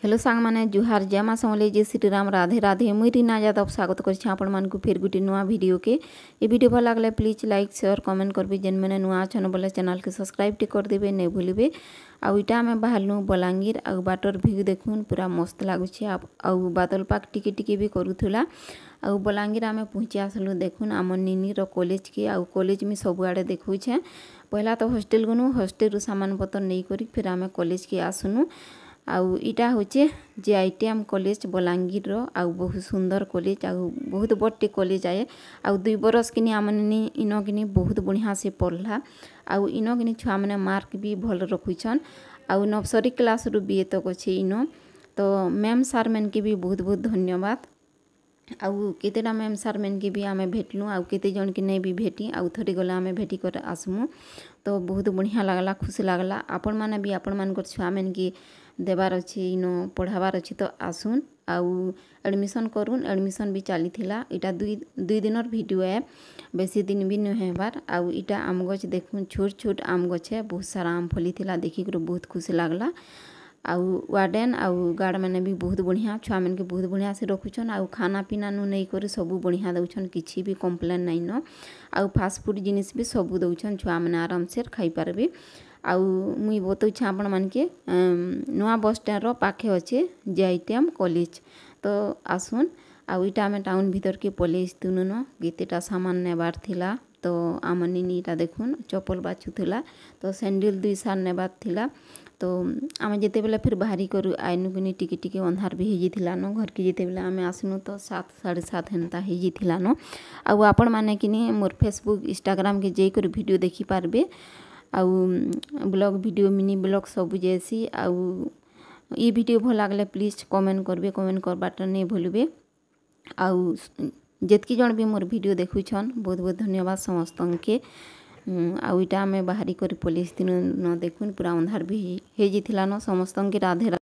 Hello सांग माने जुहार जय माँ समले जय श्री राम राधे राधे मुई रीना यादव स्वागत करछि आपण मानकु फिर गुटी नुआ वीडियो के ये वीडियो भल लागले प्लीज लाइक शेयर कमेंट करबे जेन मैंने नुआ अछन बोले चैनल के सब्सक्राइब टी कर देबे नहीं भूलिबे। आउ इटा आमे बाहरनु बलांगीर आउ बाटर व्यू देखुन पूरा मस्त लागुछि आउ बादल पाक टिके टिके भी करूथुला। आउ बलांगीर आमे पहुँची आसलु देखुन आम निनी रो कॉलेज के आउ कॉलेज में सब आड़े देखुछे। पहला तो हॉस्टेल गनु हॉस्टेल रु सामान पतर नहीं करी फिर आमे कॉलेज के आसुनु। आउ इटा होचे JITM कॉलेज बलांगीर रो आउ बहुत सुंदर कॉलेज आउ बहुत बड़टे कॉलेज आए आउ 2 बरस किनी आमने इनो किनी बहुत बढ़िया से पढ़ला आउ इनो किनी छुआ माने मार्क भी भल रखुछन आउ नर्सरी क्लास रु बीए तक अच्छे इनो। तो मैम सार मैन के भी बहुत बहुत धन्यवाद। आउ केतेटा मैम सार मैन के भी आमे भेटलु आउ केते जन के नहीं भी भेटी आउ थोड़ी गला आमे भेटी कर आसमु। तो बहुत बढ़िया लागला खुशी लागला आपण माने भी आपण मान कर छुआ मैन के देवार अच्छे इनो पढ़ावार अच्छे तो आसुन आउ एडमिशन करूँ एडमिशन भी चली थिला। इटा दुई दिनर वीडियो है बेसी दिन भी नहीं हेबार। आउ इटा आम गछ देखुन छोट छोट आम गछ है बहुत सारा आम फली थिला देखिक बहुत खुशी लागला। आउ वार्डन आउ गार्ड मैंने भी बहुत बढ़िया छुआ मैंने बहुत बढ़िया से रखुछन आउ खाना पीना नु नहीं कर सबू बढ़िया दउछन किछि भी कंप्लेन नहीं न आउ फास्ट फूड जिनिस भी सबू दउछन छुआ मैंने आराम से खाई पारबे। आउ मुई बताऊँ आपण मान के नुआ बस स्टैंड रो पाखे अच्छे JITM कॉलेज तो आसुन। आउ इटा आमे टाउन भीतर के पलेस तुनु न केतेटा सामान नेबार थिला तो आम निनीटा देखुन चप्पल बाछुथुला तो सैंडल 2 साल नेबार थिला। तो आमे जेते बेला फिर बाहरी करू आइनु किनी टिके टिके अंधार भी हेजी थिला न घर के जेते बेला आमे आसनु तो 7 7:30 हेनता हेजी थिला न। आउ आपण माने किनी मोर फेसबुक इंस्टाग्राम के जे कर वीडियो देखि पारबे आउ ब्लॉग वीडियो मिनी ब्लॉग सब जैसी आउ ये वीडियो भल लागले प्लीज कमेंट करबे कमेंट करबाटा नहीं भूलबे। आउ जेतकी जन भी मोर वीडियो देखुछन बहुत बहुत धन्यवाद समस्त के। आउ इटा आमे बाहरी कर पुलिस दिन न देखुन पूरा अंधार भी हेजी थिला न समस्त के राधे।